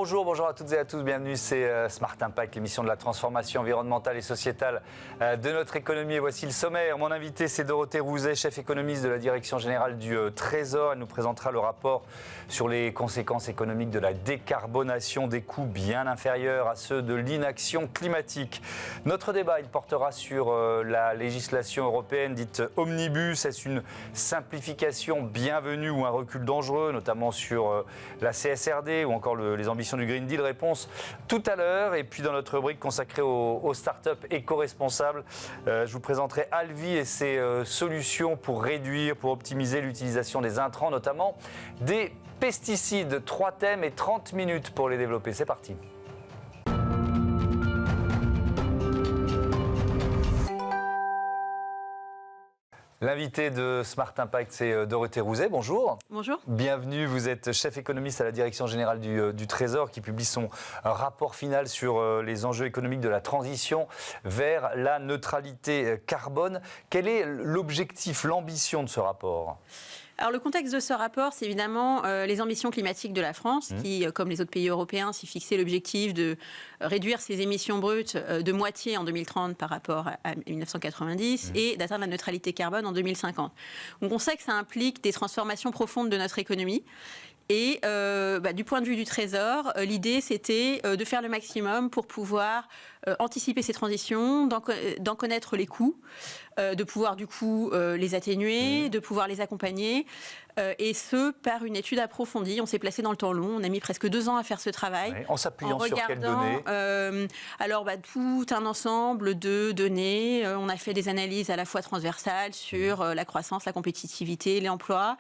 Bonjour à toutes et à tous, bienvenue, c'est Smart Impact, l'émission de la transformation environnementale et sociétale de notre économie. Et voici le sommaire. Mon invité, c'est Dorothée Rouzet, chef économiste de la Direction Générale du Trésor. Elle nous présentera le rapport sur les conséquences économiques de la décarbonation, des coûts bien inférieurs à ceux de l'inaction climatique. Notre débat, il portera sur la législation européenne dite Omnibus. Est-ce une simplification bienvenue ou un recul dangereux, notamment sur la CSRD ou encore les ambitions du Green Deal? Réponse tout à l'heure. Et puis dans notre rubrique consacrée aux startups éco-responsables, je vous présenterai Alvi et ses solutions pour réduire, pour optimiser l'utilisation des intrants, notamment des pesticides. 3 thèmes et 30 minutes pour les développer. C'est parti. L'invité de Smart Impact, c'est Dorothée Rouzet. Bonjour. Bonjour. Bienvenue. Vous êtes chef économiste à la Direction Générale du Trésor qui publie son rapport final sur les enjeux économiques de la transition vers la neutralité carbone. Quel est l'objectif, l'ambition de ce rapport ? Alors le contexte de ce rapport, c'est évidemment les ambitions climatiques de la France, qui, comme les autres pays européens, s'y fixaient l'objectif de réduire ses émissions brutes de moitié en 2030 par rapport à 1990 et d'atteindre la neutralité carbone en 2050. Donc on sait que ça implique des transformations profondes de notre économie. Et du point de vue du Trésor, l'idée c'était de faire le maximum pour pouvoir anticiper ces transitions, d'en connaître les coûts, de pouvoir du coup les atténuer, de pouvoir les accompagner, et ce par une étude approfondie. On s'est placé dans le temps long, on a mis presque 2 ans à faire ce travail. Oui, en s'appuyant sur quelles données? Tout un ensemble de données. On a fait des analyses à la fois transversales sur la croissance, la compétitivité, l'emploi,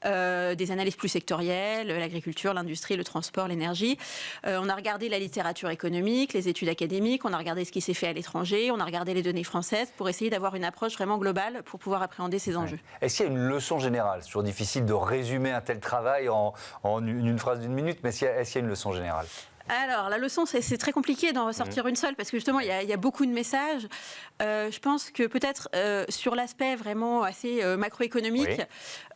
des analyses plus sectorielles, l'agriculture, l'industrie, le transport, l'énergie. On a regardé la littérature économique, les études académiques, on a regardé ce qui s'est fait à l'étranger, on a regardé les données françaises pour essayer d'avoir une approche vraiment globale pour pouvoir appréhender ces enjeux. Est-ce qu'il y a une leçon générale? C'est toujours difficile de résumer un tel travail en une phrase d'1 minute, mais est-ce qu'il y a une leçon générale? Alors, la leçon, c'est très compliqué d'en ressortir une seule, parce que justement, il y a beaucoup de messages. Je pense que peut-être sur l'aspect vraiment assez macroéconomique,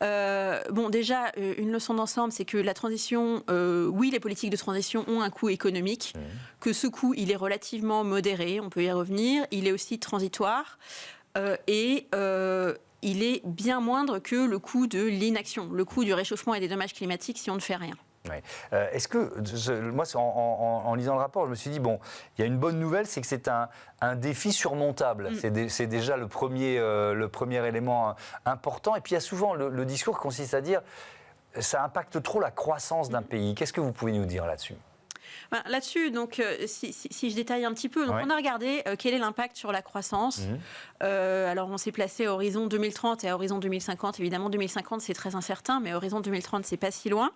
déjà, une leçon d'ensemble, c'est que la transition, les politiques de transition ont un coût économique, que ce coût, il est relativement modéré, on peut y revenir, il est aussi transitoire, il est bien moindre que le coût de l'inaction, le coût du réchauffement et des dommages climatiques si on ne fait rien. Oui. Est-ce que, moi, en lisant le rapport, je me suis dit, bon, il y a une bonne nouvelle, c'est que c'est un défi surmontable. C'est déjà le premier élément important. Et puis, il y a souvent le discours qui consiste à dire, ça impacte trop la croissance d'un pays. Qu'est-ce que vous pouvez nous dire là-dessus ? Là-dessus, donc, si je détaille un petit peu, donc on a regardé quel est l'impact sur la croissance. Alors, on s'est placé à horizon 2030 et à horizon 2050. Évidemment, 2050, c'est très incertain, mais à horizon 2030, c'est pas si loin.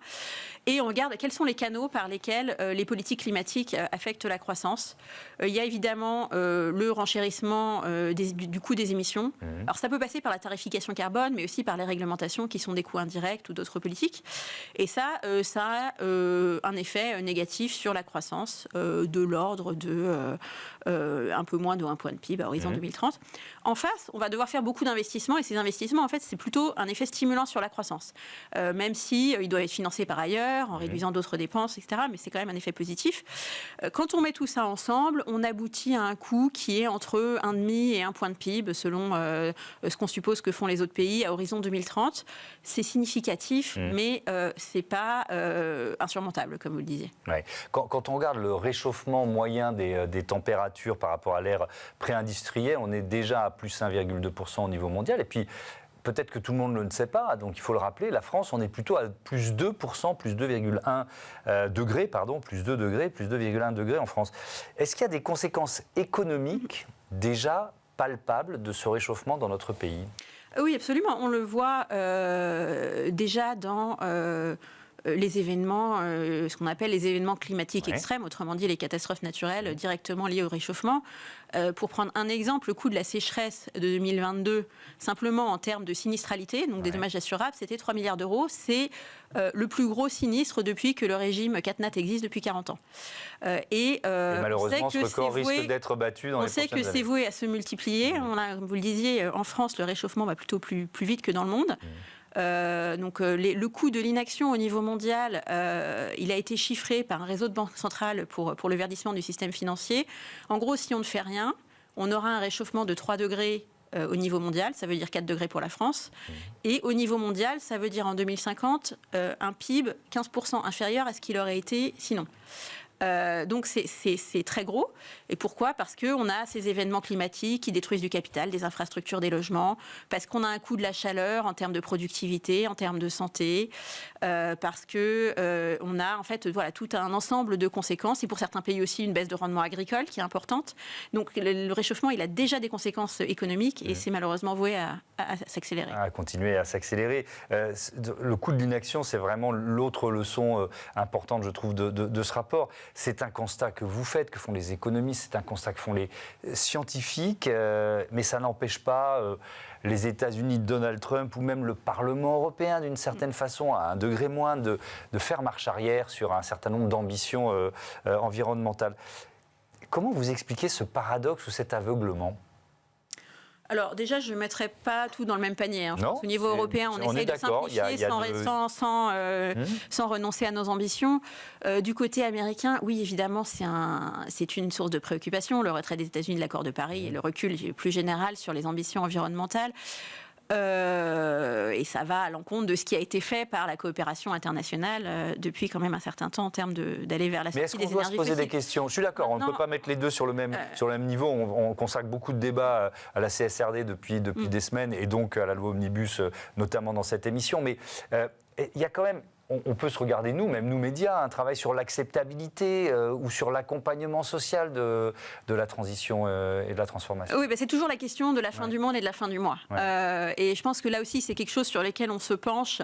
Et on regarde quels sont les canaux par lesquels les politiques climatiques affectent la croissance. Il y a évidemment le renchérissement du coût des émissions. Alors, ça peut passer par la tarification carbone, mais aussi par les réglementations qui sont des coûts indirects ou d'autres politiques. Et ça a un effet négatif sur la croissance de l'ordre de un peu moins de 1 point de PIB à horizon 2030. En face, on va devoir faire beaucoup d'investissements et ces investissements, en fait, c'est plutôt un effet stimulant sur la croissance. Même si il doit être financé par ailleurs, en réduisant d'autres dépenses, etc. Mais c'est quand même un effet positif. Quand on met tout ça ensemble, on aboutit à un coût qui est entre 1,5 et 1 point de PIB, selon ce qu'on suppose que font les autres pays à horizon 2030. C'est significatif, mais c'est pas insurmontable, comme vous le disiez. Ouais. Quand on regarde le réchauffement moyen des températures par rapport à l'ère pré-industrielle, on est déjà à plus 1,2% au niveau mondial. Et puis, peut-être que tout le monde ne le sait pas, donc il faut le rappeler, la France, on est plutôt à plus 2%, plus 2,1 degrés, plus 2 degrés, plus 2,1 degrés en France. Est-ce qu'il y a des conséquences économiques déjà palpables de ce réchauffement dans notre pays? Oui, absolument. On le voit déjà dans les événements, ce qu'on appelle les événements climatiques extrêmes, autrement dit les catastrophes naturelles directement liées au réchauffement. Pour prendre un exemple, le coût de la sécheresse de 2022, simplement en termes de sinistralité, donc des dommages assurables, c'était 3 milliards d'euros. C'est le plus gros sinistre depuis que le régime CatNat existe depuis 40 ans. Et malheureusement, ce record risque d'être battu dans les prochaines années. On sait que c'est voué à se multiplier. Vous le disiez, en France, le réchauffement va plutôt plus vite que dans le monde. Donc le coût de l'inaction au niveau mondial, il a été chiffré par un réseau de banques centrales pour le verdissement du système financier. En gros, si on ne fait rien, on aura un réchauffement de 3 degrés au niveau mondial, ça veut dire 4 degrés pour la France. Et au niveau mondial, ça veut dire en 2050, un PIB 15% inférieur à ce qu'il aurait été sinon. Donc c'est très gros. Et pourquoi ? Parce qu'on a ces événements climatiques qui détruisent du capital, des infrastructures, des logements, parce qu'on a un coût de la chaleur en termes de productivité, en termes de santé, parce qu'on a en fait tout un ensemble de conséquences. Et pour certains pays aussi, une baisse de rendement agricole qui est importante. Donc le réchauffement, il a déjà des conséquences économiques et c'est malheureusement voué à s'accélérer. À continuer à s'accélérer. Le coût de l'inaction, c'est vraiment l'autre leçon importante, je trouve, de ce rapport. C'est un constat que vous faites, que font les économistes, c'est un constat que font les scientifiques, mais ça n'empêche pas les États-Unis de Donald Trump ou même le Parlement européen, d'une certaine façon, à un degré moins, de faire marche arrière sur un certain nombre d'ambitions environnementales. Comment vous expliquez ce paradoxe ou cet aveuglement ? Alors déjà, je ne mettrais pas tout dans le même panier. Je pense qu'au niveau européen, on essaye de simplifier sans renoncer à nos ambitions. Du côté américain, oui, évidemment, c'est une source de préoccupation, le retrait des États-Unis de l'accord de Paris et le recul plus général sur les ambitions environnementales. Et ça va à l'encontre de ce qui a été fait par la coopération internationale depuis quand même un certain temps en termes d'aller vers la sortie des énergies fossiles. Mais est-ce qu'on doit se poser des questions ? Je suis d'accord, on ne peut pas mettre les deux sur le même niveau. On consacre beaucoup de débats à la CSRD depuis des semaines et donc à la loi Omnibus, notamment dans cette émission. Mais il y a quand même... On peut se regarder, même nous médias, un travail sur l'acceptabilité ou sur l'accompagnement social de la transition et de la transformation. Oui, c'est toujours la question de la fin du monde et de la fin du mois. Et je pense que là aussi, c'est quelque chose sur lequel on se penche,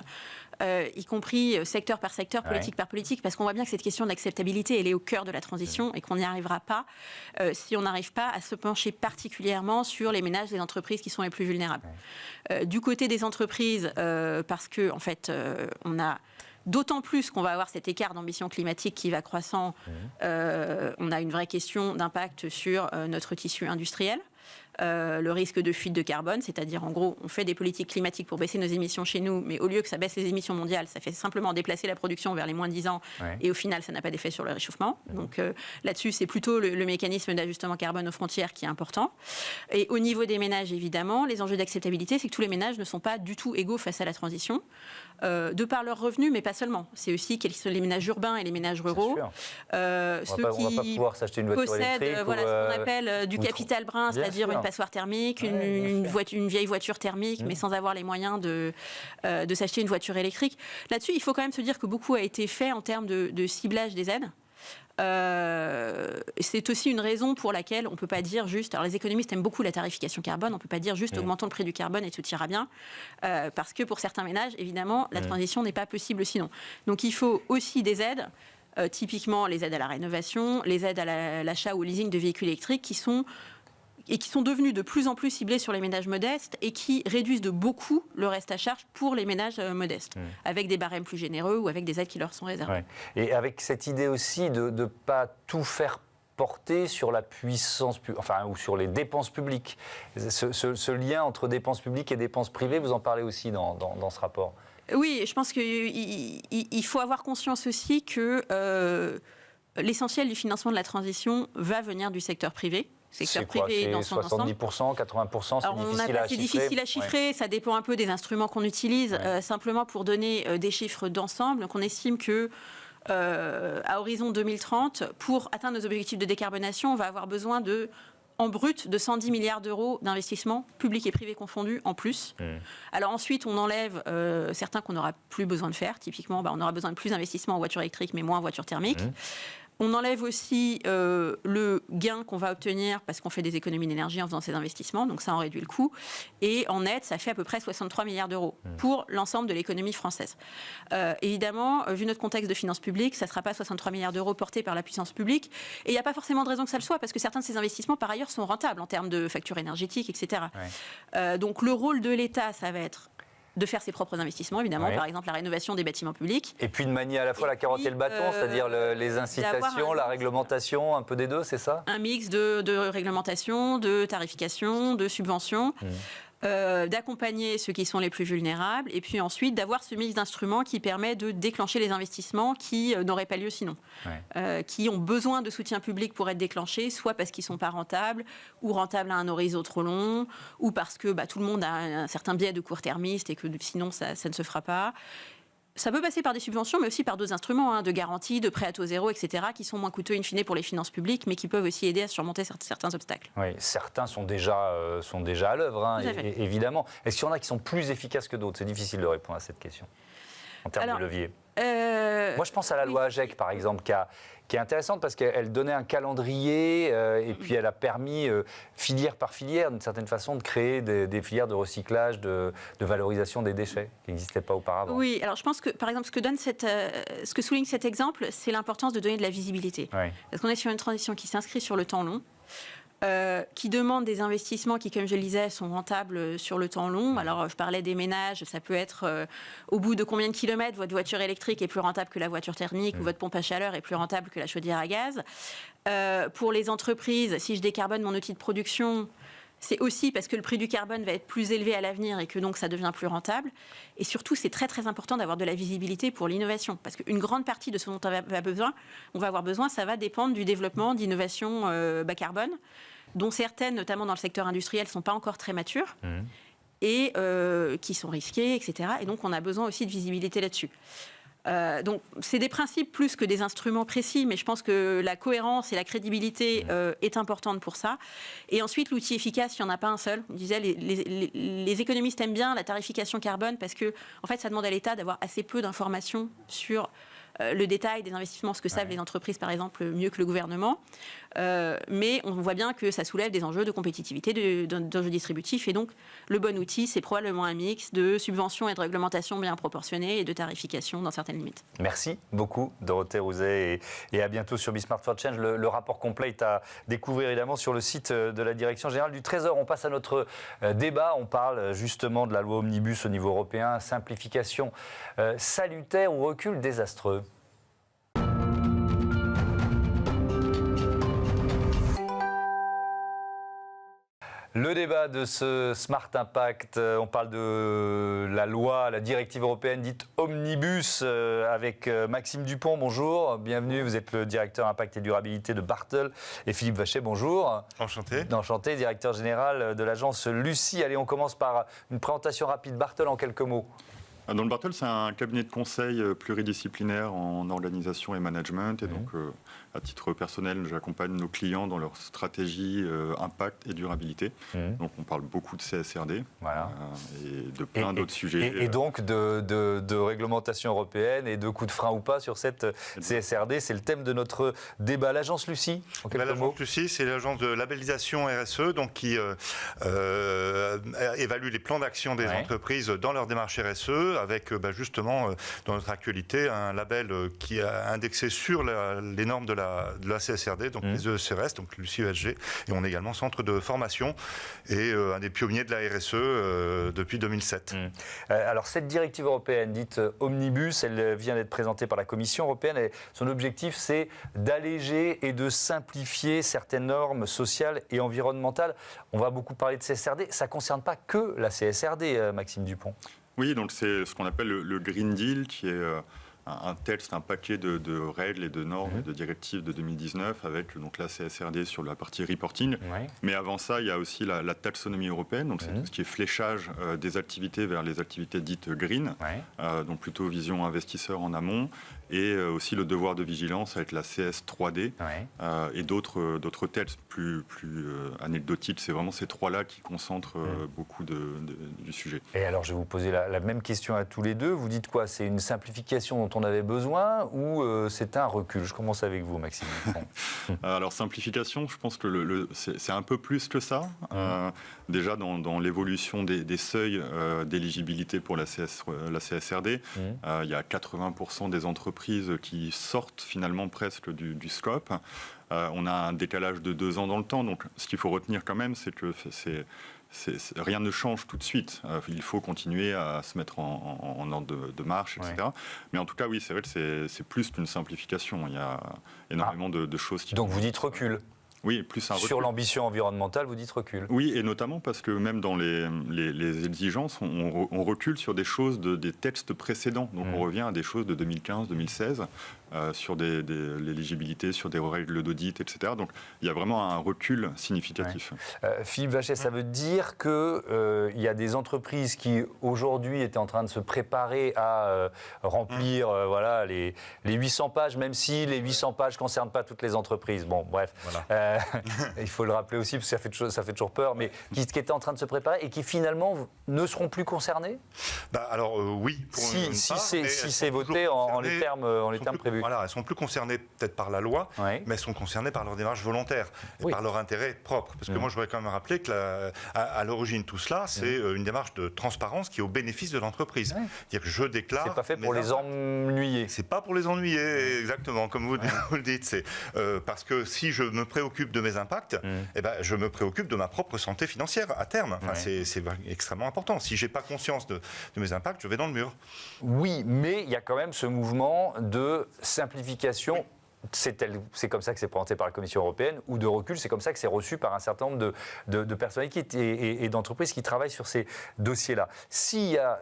y compris secteur par secteur, politique par politique, parce qu'on voit bien que cette question de l'acceptabilité, elle est au cœur de la transition et qu'on n'y arrivera pas si on n'arrive pas à se pencher particulièrement sur les ménages des entreprises qui sont les plus vulnérables. Du côté des entreprises, parce que en fait, on a... D'autant plus qu'on va avoir cet écart d'ambition climatique qui va croissant, on a une vraie question d'impact sur notre tissu industriel. Le risque de fuite de carbone, c'est-à-dire en gros on fait des politiques climatiques pour baisser nos émissions chez nous, mais au lieu que ça baisse les émissions mondiales, ça fait simplement déplacer la production vers les moins 10 ans et au final ça n'a pas d'effet sur le réchauffement. Donc là-dessus c'est plutôt le mécanisme d'ajustement carbone aux frontières qui est important. Et au niveau des ménages évidemment, les enjeux d'acceptabilité, c'est que tous les ménages ne sont pas du tout égaux face à la transition, de par leurs revenus, mais pas seulement. C'est aussi quels sont les ménages urbains et les ménages ruraux. On ne va pas pouvoir s'acheter une voiture électrique. Ce qu'on appelle du capital brun, c'est-à-dire une passoire thermique, une vieille voiture thermique, mais sans avoir les moyens de s'acheter une voiture électrique. Là-dessus, il faut quand même se dire que beaucoup a été fait en termes de ciblage des aides. C'est aussi une raison pour laquelle on ne peut pas dire juste... Alors les économistes aiment beaucoup la tarification carbone, on ne peut pas dire juste augmentons le prix du carbone et tout ira bien, parce que pour certains ménages, évidemment, la transition n'est pas possible sinon. Donc il faut aussi des aides, typiquement les aides à la rénovation, les aides à l'achat ou au leasing de véhicules électriques qui sont devenus de plus en plus ciblés sur les ménages modestes et qui réduisent de beaucoup le reste à charge pour les ménages modestes, avec des barèmes plus généreux ou avec des aides qui leur sont réservées. Et avec cette idée aussi de ne pas tout faire porter sur la puissance, ou sur les dépenses publiques. Ce lien entre dépenses publiques et dépenses privées, vous en parlez aussi dans ce rapport. Oui, je pense qu'il faut avoir conscience aussi que l'essentiel du financement de la transition va venir du secteur privé. Secteur privé dans son 70%, 80%, c'est difficile à chiffrer. Ça dépend un peu des instruments qu'on utilise. Simplement pour donner des chiffres d'ensemble, donc on estime que à horizon 2030, pour atteindre nos objectifs de décarbonation, on va avoir besoin en brut de 110 milliards d'euros d'investissements publics et privés confondus en plus. Alors ensuite, on enlève certains qu'on n'aura plus besoin de faire. Typiquement, on aura besoin de plus d'investissements en voitures électriques, mais moins en voitures thermiques. On enlève aussi le gain qu'on va obtenir parce qu'on fait des économies d'énergie en faisant ces investissements, donc ça en réduit le coût. Et en net, ça fait à peu près 63 milliards d'euros pour l'ensemble de l'économie française. Évidemment, vu notre contexte de finances publiques, ça ne sera pas 63 milliards d'euros portés par la puissance publique. Et il n'y a pas forcément de raison que ça le soit, parce que certains de ces investissements, par ailleurs, sont rentables en termes de factures énergétiques, etc. Donc le rôle de l'État, ça va être de faire ses propres investissements, évidemment, par exemple la rénovation des bâtiments publics. Et puis de manier à la fois la carotte et le bâton, c'est-à-dire les incitations, la réglementation, un peu des deux, c'est ça ? Un mix de réglementation, de tarification, de subventions. d'accompagner ceux qui sont les plus vulnérables, et puis ensuite d'avoir ce mix d'instruments qui permet de déclencher les investissements qui n'auraient pas lieu sinon, qui ont besoin de soutien public pour être déclenchés, soit parce qu'ils ne sont pas rentables, ou rentables à un horizon trop long, ou parce que tout le monde a un certain biais de court-termiste et que sinon ça ne se fera pas. Ça peut passer par des subventions, mais aussi par d'autres instruments de garantie, de prêt à taux zéro, etc., qui sont moins coûteux in fine pour les finances publiques, mais qui peuvent aussi aider à surmonter certains obstacles. Oui, certains sont déjà à l'œuvre, évidemment. Est-ce qu'il y en a qui sont plus efficaces que d'autres? C'est difficile de répondre à cette question, en termes de levier. Moi, je pense à la loi AGEC, par exemple, qui est intéressante parce qu'elle donnait un calendrier et puis elle a permis, filière par filière, d'une certaine façon, de créer des filières de recyclage, de valorisation des déchets qui n'existaient pas auparavant. Oui, alors je pense que, par exemple, ce que souligne cet exemple, c'est l'importance de donner de la visibilité. Oui. Parce qu'on est sur une transition qui s'inscrit sur le temps long. Qui demandent des investissements qui, comme je le disais, sont rentables sur le temps long. Alors, je parlais des ménages, ça peut être au bout de combien de kilomètres votre voiture électrique est plus rentable que la voiture thermique ou votre pompe à chaleur est plus rentable que la chaudière à gaz. Pour les entreprises, si je décarbone mon outil de production, c'est aussi parce que le prix du carbone va être plus élevé à l'avenir et que donc ça devient plus rentable. Et surtout, c'est très très important d'avoir de la visibilité pour l'innovation. Parce qu'une grande partie de ce dont on va avoir besoin, ça va dépendre du développement d'innovations bas carbone, dont certaines, notamment dans le secteur industriel, ne sont pas encore très matures et qui sont risquées, etc. Et donc, on a besoin aussi de visibilité là-dessus. Donc, c'est des principes plus que des instruments précis, mais je pense que la cohérence et la crédibilité est importante pour ça. Et ensuite, l'outil efficace, il n'y en a pas un seul. On disait, les économistes aiment bien la tarification carbone parce que, en fait, ça demande à l'État d'avoir assez peu d'informations sur le détail des investissements, ce que savent les entreprises, par exemple, mieux que le gouvernement. Mais on voit bien que ça soulève des enjeux de compétitivité, d'enjeux distributifs. Et donc, le bon outil, c'est probablement un mix de subventions et de réglementations bien proportionnées et de tarification dans certaines limites. Merci beaucoup, Dorothée Rouzet, et à bientôt sur Be Smart for Change. Le rapport complet est à découvrir évidemment sur le site de la Direction Générale du Trésor. On passe à notre débat. On parle justement de la loi Omnibus au niveau européen. Simplification salutaire ou recul désastreux? Le débat de ce Smart Impact, on parle de la loi, la directive européenne dite Omnibus avec Maxime Dupont, bonjour, bienvenue, vous êtes le directeur Impact et Durabilité de Bartels, et Philippe Vachet, bonjour. Enchanté. Enchanté, directeur général de l'agence Lucie. Allez, on commence par une présentation rapide. Bartels en quelques mots. Donc Bartels, c'est un cabinet de conseil pluridisciplinaire en organisation et management. Et donc, à titre personnel, j'accompagne nos clients dans leur stratégie impact et durabilité. Donc, on parle beaucoup de CSRD et de plein d'autres sujets. Et donc, de réglementation européenne et de coups de frein ou pas sur cette CSRD. C'est le thème de notre débat. L'agence Lucie, en quelques mots. L'agence Lucie, c'est l'agence de labellisation RSE, donc qui évalue les plans d'action des entreprises dans leur démarche RSE, avec justement, dans notre actualité, un label qui est indexé sur les normes de la CSRD, donc les ECRS, donc Lucie ESG, et on est également centre de formation et un des pionniers de la RSE depuis 2007. Alors cette directive européenne dite Omnibus, elle vient d'être présentée par la Commission européenne et son objectif c'est d'alléger et de simplifier certaines normes sociales et environnementales. On va beaucoup parler de CSRD, ça ne concerne pas que la CSRD, Maxime Dupont. Oui, donc c'est ce qu'on appelle le Green Deal, qui est un texte, un paquet de règles et de normes et de directives de 2019, avec donc la CSRD sur la partie reporting. Mais avant ça, il y a aussi la taxonomie européenne, donc c'est tout ce qui est fléchage des activités vers les activités dites green, donc plutôt vision investisseur en amont, et aussi le devoir de vigilance avec la CS 3D et d'autres textes plus anecdotiques. C'est vraiment ces trois-là qui concentrent beaucoup du sujet. Et alors, je vais vous poser la même question à tous les deux. Vous dites quoi? C'est une simplification dont on avait besoin ou c'est un recul? Je commence avec vous, Maxime. Alors, simplification, je pense que c'est un peu plus que ça. Déjà, dans l'évolution des seuils d'éligibilité pour la CSRD, il y a 80% des entreprises qui sortent finalement presque du scope. On a un décalage de 2 ans dans le temps. Donc, ce qu'il faut retenir quand même, c'est que rien ne change tout de suite. Il faut continuer à se mettre en ordre de marche, etc. Mais en tout cas, oui, c'est vrai que c'est plus qu'une simplification. Il y a énormément de choses qui... Donc, vous dites recul? Oui, plus un recul. Sur l'ambition environnementale, vous dites recul. Oui, et notamment parce que même dans les exigences, on recule sur des choses des textes précédents. Donc on revient à des choses de 2015, 2016, sur l'éligibilité, sur des règles d'audit, etc. Donc il y a vraiment un recul significatif. Philippe Vachet, ça veut dire qu'il y a des entreprises qui aujourd'hui étaient en train de se préparer à remplir voilà, les 800 pages, même si les 800 pages ne concernent pas toutes les entreprises. Bon, bref. Voilà. Il faut le rappeler aussi, parce que ça fait toujours peur, mais qui étaient en train de se préparer et qui finalement ne seront plus concernés ? Alors oui, si c'est voté en les termes prévus. Voilà, elles ne sont plus concernées peut-être par la loi, mais elles sont concernées par leur démarche volontaire, et par leur intérêt propre. Parce que moi, je voudrais quand même rappeler qu'à l'origine de tout cela, c'est une démarche de transparence qui est au bénéfice de l'entreprise. C'est-à-dire que je déclare... C'est pas fait pour les ennuyer. C'est pas pour les ennuyer, exactement, comme vous le dites. C'est parce que si je me préoccupe de mes impacts, je me préoccupe de ma propre santé financière à terme. Enfin, c'est extrêmement important. Si je n'ai pas conscience de mes impacts, je vais dans le mur. Oui, mais il y a quand même ce mouvement de simplification. C'est comme ça que c'est présenté par la Commission européenne, ou de recul, c'est comme ça que c'est reçu par un certain nombre de personnalités et d'entreprises qui travaillent sur ces dossiers-là. S'il y a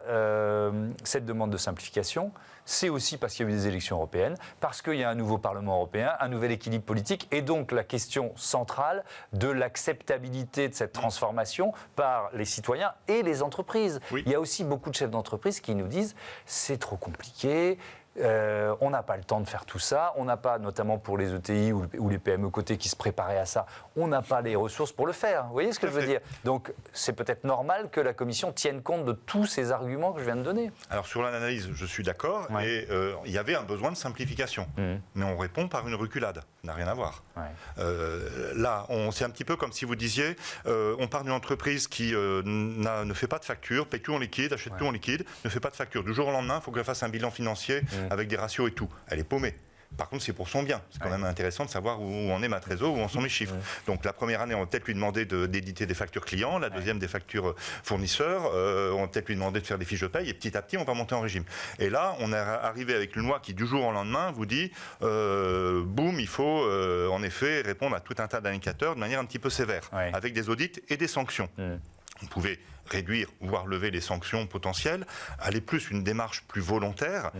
cette demande de simplification, c'est aussi parce qu'il y a eu des élections européennes, parce qu'il y a un nouveau Parlement européen, un nouvel équilibre politique, et donc la question centrale de l'acceptabilité de cette transformation par les citoyens et les entreprises. Oui. Il y a aussi beaucoup de chefs d'entreprise qui nous disent « c'est trop compliqué ». On n'a pas le temps de faire tout ça, on n'a pas, notamment pour les ETI ou les PME cotées qui se préparaient à ça, on n'a pas les ressources pour le faire. Vous voyez ce que je veux dire ? Donc c'est peut-être normal que la Commission tienne compte de tous ces arguments que je viens de donner. Alors sur l'analyse, je suis d'accord, et il y avait un besoin de simplification, mais on répond par une reculade, ça n'a rien à voir. Là, c'est un petit peu comme si vous disiez, on part d'une entreprise qui ne fait pas de facture, paye tout en liquide, achète tout en liquide, ne fait pas de facture. Du jour au lendemain, il faut qu'elle fasse un bilan financier avec des ratios et tout. Elle est paumée. Par contre, c'est pour son bien. C'est quand même intéressant de savoir où en est ma trésor, où en sont mes chiffres. Donc la première année, on va peut-être lui demander d'éditer des factures clients, la deuxième des factures fournisseurs, on va peut-être lui demander de faire des fiches de paye, et petit à petit, on va monter en régime. Et là, on est arrivé avec une loi qui, du jour au lendemain, vous dit, boum, il faut en effet répondre à tout un tas d'indicateurs de manière un petit peu sévère, avec des audits et des sanctions. On pouvait réduire, voire lever les sanctions potentielles, aller plus une démarche plus volontaire,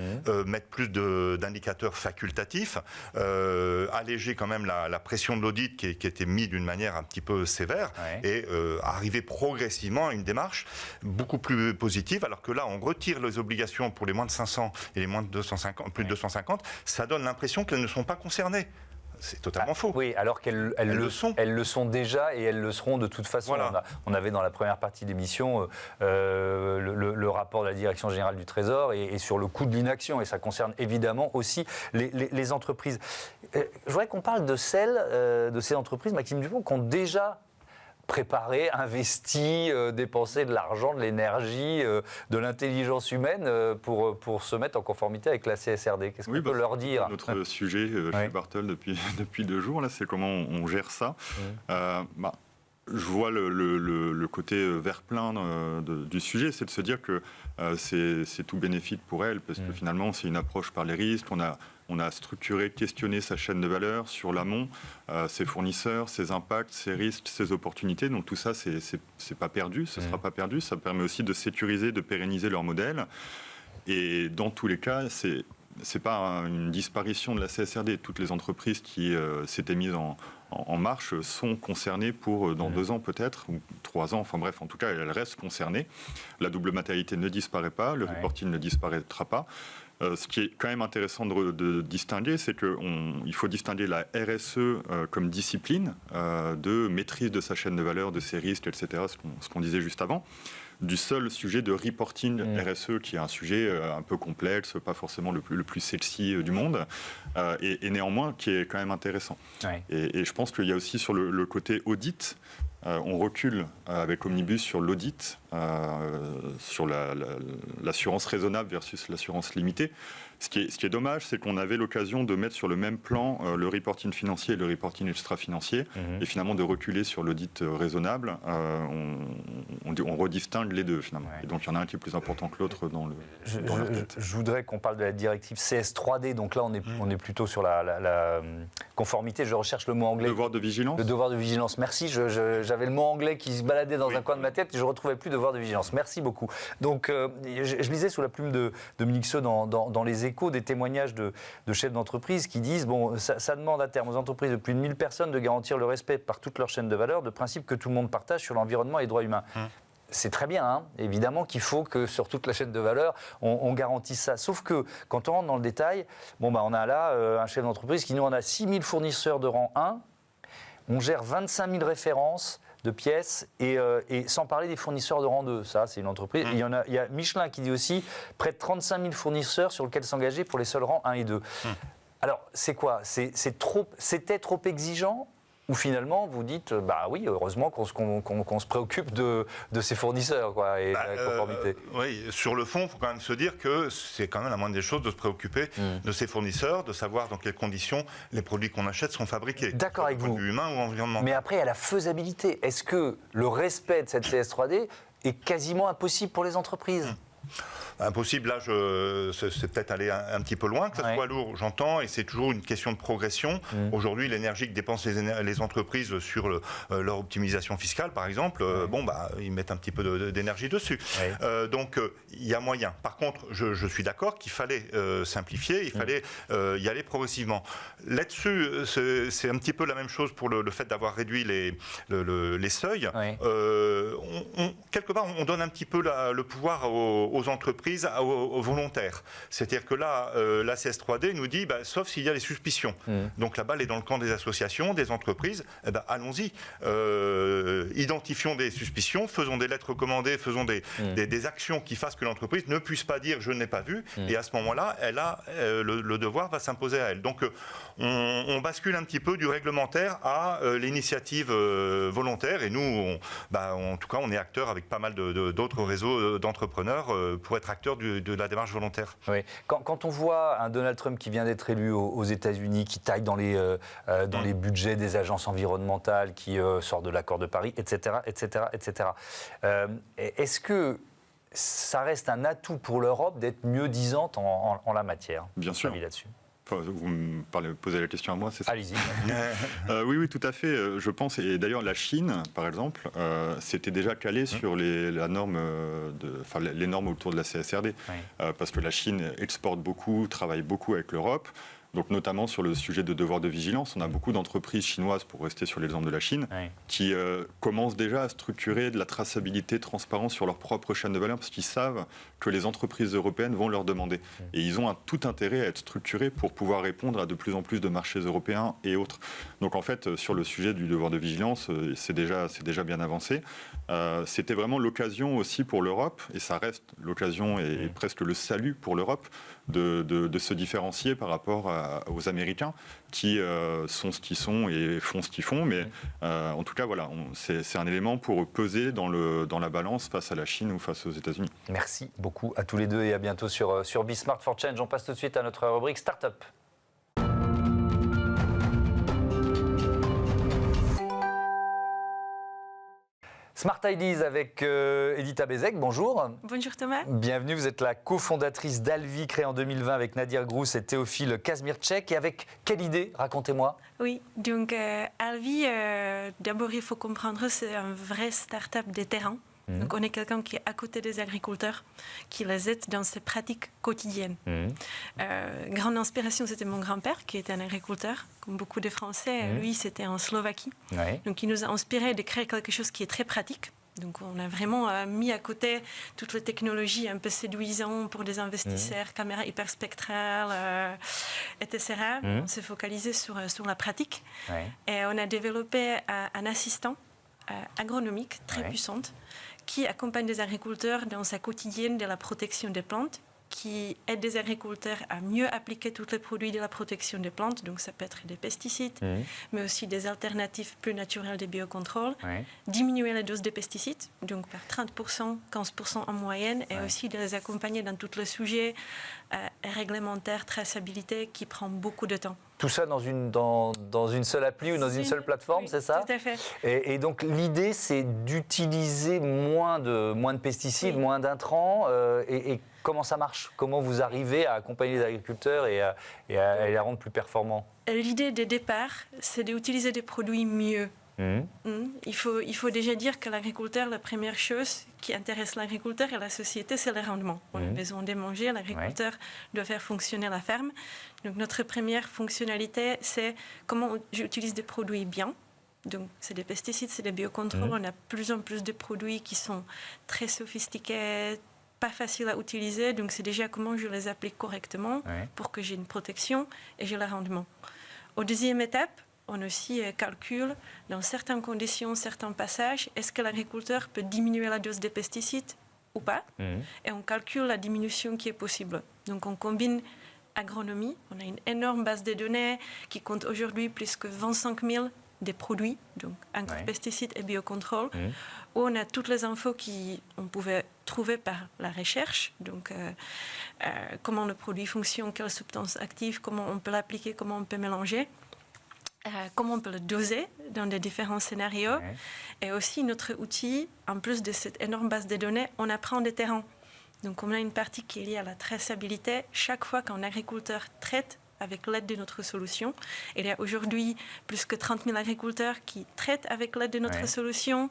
mettre plus d'indicateurs facultatifs, alléger quand même la pression de l'audit qui était mise d'une manière un petit peu sévère, et arriver progressivement à une démarche beaucoup plus positive, alors que là, on retire les obligations pour les moins de 500 et les moins de 250, plus de 250, ça donne l'impression qu'elles ne sont pas concernées. C'est totalement faux. Oui, alors qu'elles le sont déjà, et elles le seront de toute façon. Voilà. On avait dans la première partie de l'émission le rapport de la Direction générale du Trésor et sur le coût de l'inaction, et ça concerne évidemment aussi les entreprises. Je voudrais qu'on parle de ces entreprises, Maxime Dupont, qui ont déjà préparer, investir, dépenser de l'argent, de l'énergie, de l'intelligence humaine pour se mettre en conformité avec la CSRD. Qu'est-ce qu'on peut leur dire ? Notre sujet chez Bartol depuis 2 jours, là, c'est comment on gère ça. Je vois le côté vert plein du sujet, c'est de se dire que c'est tout bénéfique pour elle, parce que finalement, c'est une approche par les risques. On a structuré, questionné sa chaîne de valeur sur l'amont, ses fournisseurs, ses impacts, ses risques, ses opportunités. Donc tout ça, c'est pas perdu, ce sera pas perdu. Ça permet aussi de sécuriser, de pérenniser leur modèle. Et dans tous les cas, c'est pas une disparition de la CSRD. Toutes les entreprises qui s'étaient mises en marche sont concernées pour dans 2 ans peut-être, ou 3 ans, enfin bref, en tout cas, elles restent concernées. La double matérialité ne disparaît pas, le reporting ne disparaîtra pas. Ce qui est quand même intéressant de distinguer, c'est qu'il faut distinguer la RSE comme discipline de maîtrise de sa chaîne de valeur, de ses risques, etc., ce qu'on disait juste avant, du seul sujet de reporting RSE, qui est un sujet un peu complexe, pas forcément le plus sexy du monde, et néanmoins qui est quand même intéressant. Et je pense qu'il y a aussi sur le côté audit, On recule avec Omnibus sur l'audit, sur l'assurance raisonnable versus l'assurance limitée. Ce qui est dommage, c'est qu'on avait l'occasion de mettre sur le même plan le reporting financier et le reporting extra-financier, et finalement de reculer sur l'audit raisonnable. On redistingue les deux, finalement. Ouais. Et donc, il y en a un qui est plus important que l'autre dans le... Je voudrais qu'on parle de la directive CS3D. Donc là, on est plutôt sur la conformité. Je recherche le mot anglais. Le devoir de vigilance. Le devoir de vigilance. Merci. J'avais le mot anglais qui se baladait dans un coin de ma tête et je ne retrouvais plus devoir de vigilance. Merci beaucoup. Donc, je lisais sous la plume de Dominique Seux dans les Échos des témoignages de chefs d'entreprise qui disent ça demande à terme aux entreprises de plus de 1000 personnes de garantir le respect par toute leur chaîne de valeur de principes que tout le monde partage sur l'environnement et les droits humains. C'est très bien, hein, évidemment qu'il faut que sur toute la chaîne de valeur, on garantisse ça. Sauf que quand on rentre dans le détail, on a là un chef d'entreprise qui nous en a 6000 fournisseurs de rang 1, on gère 25 000 références de pièces et sans parler des fournisseurs de rang 2. Ça, c'est une entreprise. Il y a Michelin qui dit aussi près de 35 000 fournisseurs sur lesquels s'engager pour les seuls rangs 1 et 2. Alors, c'est quoi ? C'était trop exigeant ? Ou finalement, vous dites, oui, heureusement qu'on se préoccupe de ces fournisseurs et de la conformité. Oui, sur le fond, il faut quand même se dire que c'est quand même la moindre des choses de se préoccuper de ces fournisseurs, de savoir dans quelles conditions les produits qu'on achète sont fabriqués. D'accord avec vous. Point de vue humain ou environnemental. Mais après, il y a la faisabilité. Est-ce que le respect de cette CS3D est quasiment impossible pour les entreprises ? Impossible, là, c'est peut-être aller un petit peu loin, que ça soit lourd, j'entends, et c'est toujours une question de progression. Aujourd'hui, l'énergie que dépensent les entreprises sur leur optimisation fiscale, par exemple, ils mettent un petit peu d'énergie dessus. Donc, il y a moyen. Par contre, je suis d'accord qu'il fallait simplifier, il fallait y aller progressivement. Là-dessus, c'est un petit peu la même chose pour le fait d'avoir réduit les seuils. Quelque part, on donne un petit peu le pouvoir aux entreprises, aux volontaires. C'est-à-dire que là, la CS3D nous dit, sauf s'il y a des suspicions. Donc la balle est dans le camp des associations, des entreprises. Allons-y. Identifions des suspicions, faisons des lettres recommandées, faisons des actions qui fassent que l'entreprise ne puisse pas dire « je ne l'ai pas vu ». Et à ce moment-là, le devoir va s'imposer à elle. Donc on bascule un petit peu du réglementaire à l'initiative volontaire. Et nous, en tout cas, on est acteurs avec pas mal d'autres réseaux d'entrepreneurs pour être acteurs de la démarche volontaire. Oui. Quand on voit un Donald Trump qui vient d'être élu aux États-Unis, qui taille dans les budgets des agences environnementales, qui sort de l'accord de Paris, etc., etc., etc. Est-ce que ça reste un atout pour l'Europe d'être mieux disante en la matière ? Bien sûr. Là-dessus. Vous me posez la question à moi, c'est ça ? Allez-y. Oui, tout à fait. Je pense, et d'ailleurs la Chine, par exemple, s'était déjà calée sur les normes autour de la CSRD, parce que la Chine exporte beaucoup, travaille beaucoup avec l'Europe. Donc notamment sur le sujet de devoir de vigilance, on a beaucoup d'entreprises chinoises, pour rester sur l'exemple de la Chine, qui commencent déjà à structurer de la traçabilité, transparence sur leur propre chaîne de valeur, parce qu'ils savent que les entreprises européennes vont leur demander. Et ils ont tout intérêt à être structurés pour pouvoir répondre à de plus en plus de marchés européens et autres. Donc en fait, sur le sujet du devoir de vigilance, c'est déjà bien avancé. C'était vraiment l'occasion aussi pour l'Europe, et ça reste l'occasion et presque le salut pour l'Europe, de se différencier par rapport aux Américains qui sont ce qu'ils sont et font ce qu'ils font. Mais en tout cas, voilà, c'est un élément pour peser dans la balance face à la Chine ou face aux États-Unis. Merci beaucoup à tous les deux et à bientôt sur Be Smart for Change. On passe tout de suite à notre rubrique Startup. Smart Ideas avec Edita Bezek, bonjour. Bonjour Thomas. Bienvenue, vous êtes la cofondatrice d'Alvi, créée en 2020 avec Nadir Grouss et Théophile Kazmirczek. Et avec quelle idée ? Racontez-moi. Oui, donc Alvi, d'abord il faut comprendre, c'est un vrai start-up de terrain. Donc on est quelqu'un qui est à côté des agriculteurs, qui les aide dans ses pratiques quotidiennes. Grande inspiration, c'était mon grand-père, qui était un agriculteur, comme beaucoup de Français. Lui, c'était en Slovaquie. Donc il nous a inspiré de créer quelque chose qui est très pratique. Donc on a vraiment mis à côté toutes les technologies un peu séduisantes pour des investisseurs, caméras hyperspectrales, etc. On s'est focalisé sur la pratique. Et on a développé un assistant agronomique très puissante qui accompagne les agriculteurs dans sa quotidienne de la protection des plantes, qui aide les agriculteurs à mieux appliquer tous les produits de la protection des plantes. Donc ça peut être des pesticides, mais aussi des alternatives plus naturelles de biocontrôle. Diminuer la dose des pesticides, donc par 30%, 15% en moyenne, et aussi de les accompagner dans tous les sujets réglementaires, traçabilité, qui prend beaucoup de temps. Tout ça dans une seule appli ou dans une seule plateforme, c'est ça? Tout à fait. Et donc l'idée, c'est d'utiliser moins de pesticides, moins d'intrants. Et comment ça marche? Comment vous arrivez à accompagner les agriculteurs et à les rendre plus performants? L'idée de départ, c'est d'utiliser des produits mieux. Il faut déjà dire que l'agriculteur, la première chose qui intéresse l'agriculteur et la société, c'est le rendement. On a besoin de manger, l'agriculteur doit faire fonctionner la ferme. Donc notre première fonctionnalité, c'est comment j'utilise des produits bien. Donc c'est des pesticides, c'est des biocontrôles. On a plus en plus de produits qui sont très sophistiqués, pas faciles à utiliser. Donc c'est déjà comment je les applique correctement pour que j'ai une protection et j'ai le rendement. Au deuxième étape, on aussi calcule, dans certaines conditions, certains passages, est-ce que l'agriculteur peut diminuer la dose de pesticides ou pas? Et on calcule la diminution qui est possible. Donc on combine agronomie. On a une énorme base de données qui compte aujourd'hui plus que 25 000 des produits, donc encore pesticides et biocontrôle, où on a toutes les infos qu'on pouvait trouver par la recherche. Donc comment le produit fonctionne, quelles substances actives, comment on peut l'appliquer, comment on peut mélanger. Comment on peut le doser dans des différents scénarios. Et aussi, notre outil, en plus de cette énorme base de données, on apprend des terrains. Donc, on a une partie qui est liée à la traçabilité. Chaque fois qu'un agriculteur traite avec l'aide de notre solution, il y a aujourd'hui plus que 30 000 agriculteurs qui traitent avec l'aide de notre solution.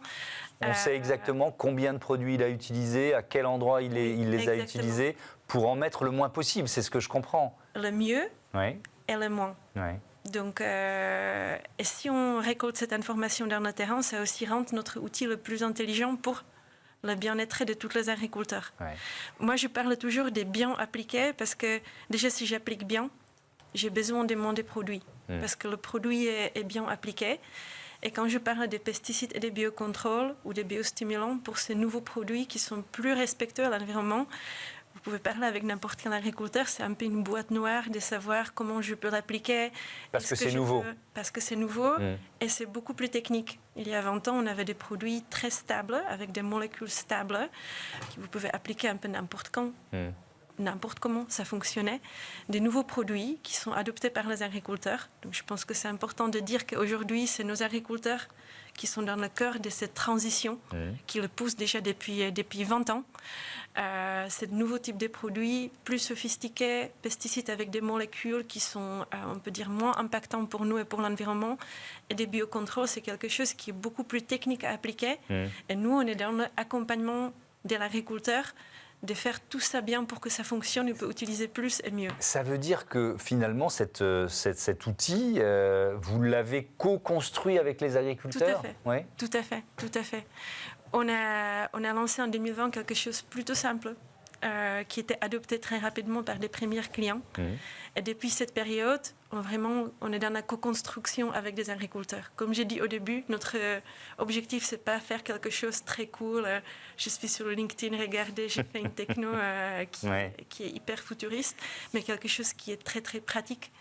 On sait exactement combien de produits il a utilisés, à quel endroit il les a utilisés, pour en mettre le moins possible. C'est ce que je comprends. Le mieux et le moins. Donc, et si on récolte cette information dans le terrain, ça aussi rend notre outil le plus intelligent pour le bien-être de tous les agriculteurs. Moi, je parle toujours des bien appliqués parce que déjà, si j'applique bien, j'ai besoin de moins de produits parce que le produit est bien appliqué. Et quand je parle des pesticides et des biocontrôles ou des biostimulants, pour ces nouveaux produits qui sont plus respectueux à l'environnement, vous pouvez parler avec n'importe quel agriculteur, c'est un peu une boîte noire de savoir comment je peux l'appliquer. Parce que c'est nouveau. Parce que c'est nouveau et c'est beaucoup plus technique. Il y a 20 ans, on avait des produits très stables, avec des molécules stables, que vous pouvez appliquer un peu n'importe quand, n'importe comment, ça fonctionnait. Des nouveaux produits qui sont adoptés par les agriculteurs. Donc je pense que c'est important de dire qu'aujourd'hui, c'est nos agriculteurs qui sont dans le cœur de cette transition, qui le poussent déjà depuis 20 ans. C'est de nouveaux types de produits plus sophistiqués, pesticides avec des molécules qui sont, on peut dire, moins impactants pour nous et pour l'environnement. Et des biocontrôles, c'est quelque chose qui est beaucoup plus technique à appliquer. Et nous, on est dans l'accompagnement de l'agriculteur, de faire tout ça bien pour que ça fonctionne et peut utiliser plus et mieux. Ça veut dire que finalement, cet outil, vous l'avez co-construit avec les agriculteurs? Tout à fait. Tout à fait. On a lancé en 2020 quelque chose de plutôt simple, qui était adopté très rapidement par les premiers clients. Et depuis cette période, on est dans la co-construction avec des agriculteurs. Comme j'ai dit au début, notre objectif, c'est pas faire quelque chose de très cool. Je suis sur LinkedIn, regardez, j'ai fait une techno qui est hyper futuriste, mais quelque chose qui est très, très pratique,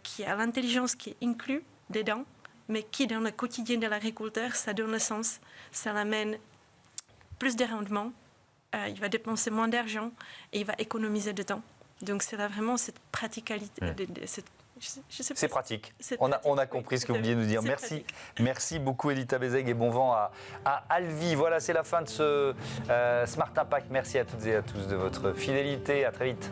qui a l'intelligence qui est inclue dedans, mais qui, dans le quotidien de l'agriculteur, ça donne le sens. Ça l'amène plus de rendement, il va dépenser moins d'argent et il va économiser de temps. Donc, c'est là vraiment cette praticalité. C'est pratique. On a compris ce que vous vouliez nous dire. Merci. Merci beaucoup, Edita Bézègue, et bon vent à Alvi. Voilà, c'est la fin de ce Smart Impact. Merci à toutes et à tous de votre fidélité. À très vite.